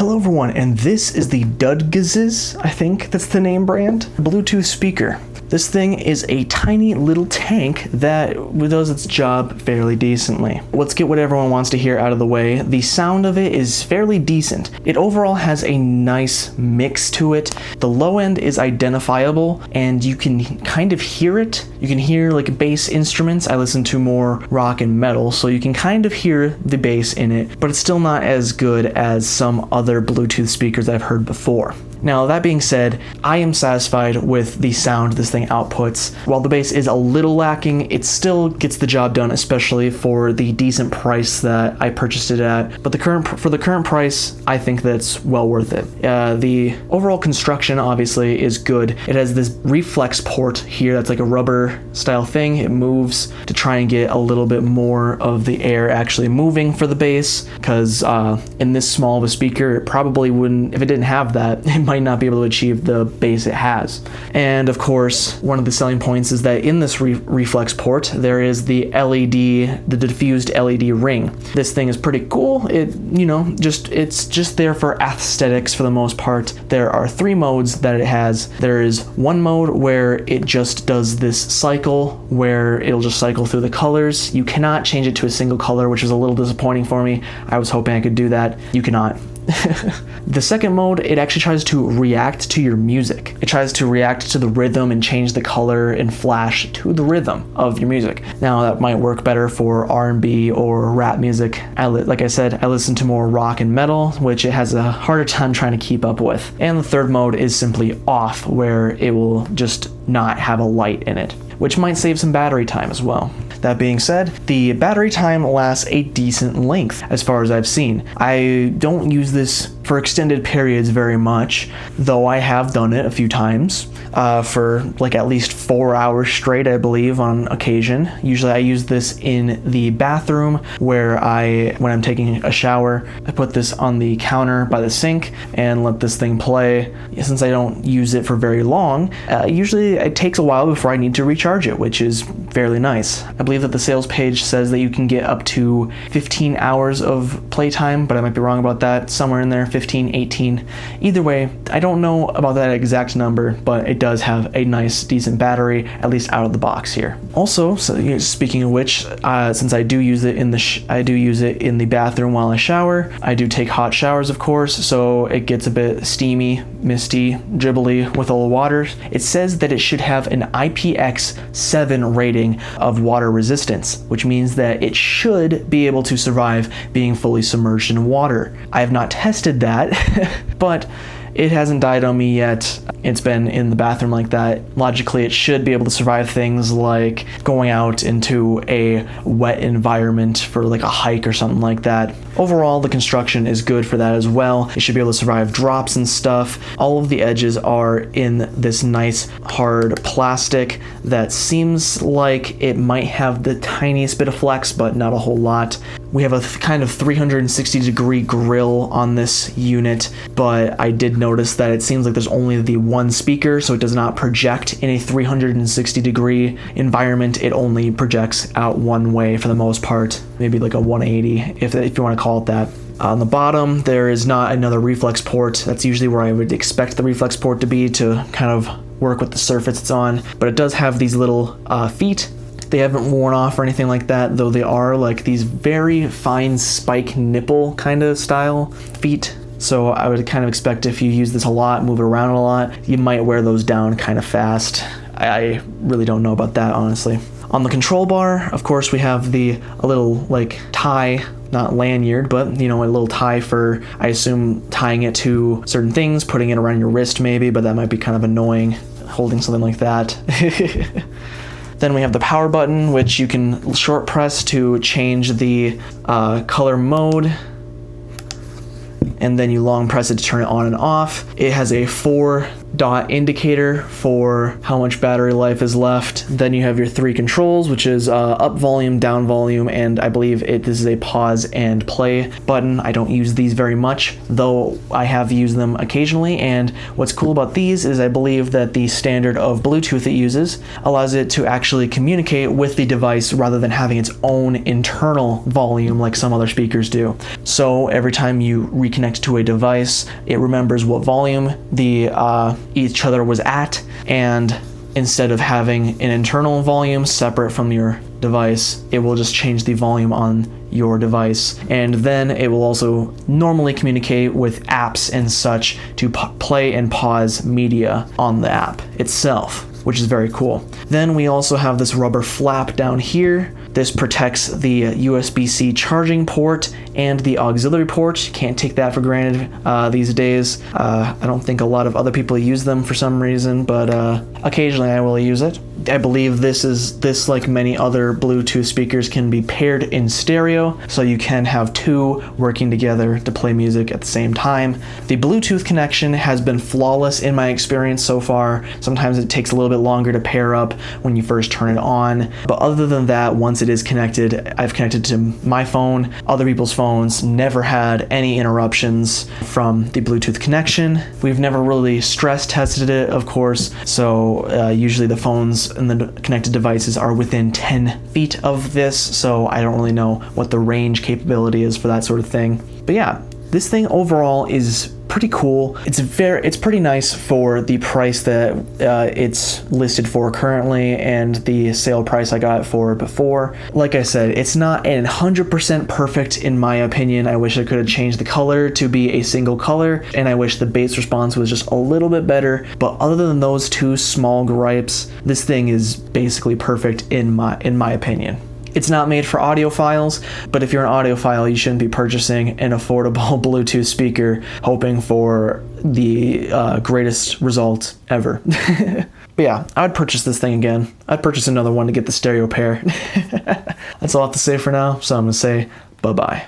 Hello everyone, and this is the Dudgsis, I think that's the name brand, Bluetooth speaker. This thing is a tiny little tank that does its job fairly decently. Let's get what everyone wants to hear out of the way. The sound of it is fairly decent. It overall has a nice mix to it. The low end is identifiable and you can kind of hear it. You can hear like bass instruments. I listen to more rock and metal, so you can kind of hear the bass in it, but it's still not as good as some other Bluetooth speakers I've heard before. Now, that being said, I am satisfied with the sound this thing outputs. While the bass is a little lacking, it still gets the job done, especially for the decent price that I purchased it at. But for the current price, I think that's well worth it. The overall construction, obviously, is good. It has this reflex port here that's like a rubber style thing. It moves to try and get a little bit more of the air actually moving for the bass, because in this small of a speaker, it probably wouldn't, if it didn't have that, it might not be able to achieve the bass it has. And of course, one of the selling points is that in this reflex port, there is the LED, the diffused LED ring. This thing is pretty cool. It's just there for aesthetics for the most part. There are 3 modes that it has. There is one mode where it just does this cycle, where it'll just cycle through the colors. You cannot change it to a single color, which is a little disappointing for me. I was hoping I could do that. You cannot. The second mode, it actually tries to react to your music. It tries to react to the rhythm and change the color and flash to the rhythm of your music. Now, that might work better for R&B or rap music. Like I said, I listen to more rock and metal, which it has a harder time trying to keep up with. And the third mode is simply off, where it will just not have a light in it, which might save some battery time as well. That being said, the battery time lasts a decent length as far as I've seen. I don't use this for extended periods very much, though I have done it a few times for like at least 4 hours straight, I believe, on occasion. Usually I use this in the bathroom where when I'm taking a shower, I put this on the counter by the sink and let this thing play. Since I don't use it for very long, usually it takes a while before I need to recharge it, which is fairly nice. I believe that the sales page says that you can get up to 15 hours of playtime, but I might be wrong about that. Somewhere in there, 15, 18. Either way, I don't know about that exact number, but it does have a nice, decent battery, at least out of the box here. Also, speaking of which, since I do use it in the bathroom while I shower, I do take hot showers, of course, so it gets a bit steamy, misty, dribbly with all the water. It says that it should have an IPX7 rating of water resistance, which means that it should be able to survive being fully submerged in water. I have not tested that, but it hasn't died on me yet. It's been in the bathroom like that. Logically, it should be able to survive things like going out into a wet environment for like a hike or something like that. Overall, the construction is good for that as well. It should be able to survive drops and stuff. All of the edges are in this nice hard plastic that seems like it might have the tiniest bit of flex, but not a whole lot. We have a kind of 360-degree grill on this unit, but I did notice that it seems like there's only the one speaker, so it does not project in a 360-degree environment. It only projects out one way for the most part, maybe like a 180, if you want to call it that. On the bottom, there is not another reflex port. That's usually where I would expect the reflex port to be to kind of work with the surface it's on, but it does have these little feet. They haven't worn off or anything like that, though they are like these very fine spike nipple kind of style feet. So I would kind of expect if you use this a lot, move it around a lot, you might wear those down kind of fast. I really don't know about that, honestly. On the control bar, of course, we have a little like tie, not lanyard, but a little tie for, I assume, tying it to certain things, putting it around your wrist maybe, but that might be kind of annoying, holding something like that. Then we have the power button, which you can short press to change the color mode, and then you long press it to turn it on and off. It has a 4 dot indicator for how much battery life is left. Then you have your 3 controls, which is up volume, down volume, and I believe this is a pause and play button. I don't use these very much, though I have used them occasionally, and what's cool about these is I believe that the standard of Bluetooth it uses allows it to actually communicate with the device rather than having its own internal volume like some other speakers do. So every time you reconnect to a device, it remembers what volume each other was at, and instead of having an internal volume separate from your device, it will just change the volume on your device, and then it will also normally communicate with apps and such to play and pause media on the app itself, which is very cool. Then we also have this rubber flap down here. This protects the USB-C charging port and the auxiliary port. You can't take that for granted these days. I don't think a lot of other people use them for some reason, but occasionally I will use it. I believe this, like many other Bluetooth speakers, can be paired in stereo, so you can have 2 working together to play music at the same time. The Bluetooth connection has been flawless in my experience so far. Sometimes it takes a little bit longer to pair up when you first turn it on, but other than that, once it is connected, I've connected to my phone, other people's phones, never had any interruptions from the Bluetooth connection. We've never really stress tested it, of course, so usually the phones and the connected devices are within 10 feet of this, so I don't really know what the range capability is for that sort of thing. But yeah, this thing overall is pretty cool. It's pretty nice for the price that it's listed for currently and the sale price I got it for before. Like I said, it's not 100% perfect in my opinion. I wish I could have changed the color to be a single color, and I wish the bass response was just a little bit better. But other than those 2 small gripes, this thing is basically perfect in my opinion. It's not made for audiophiles, but if you're an audiophile, you shouldn't be purchasing an affordable Bluetooth speaker hoping for the greatest result ever. But yeah, I'd purchase this thing again. I'd purchase another one to get the stereo pair. That's all I have to say for now, so I'm going to say bye-bye.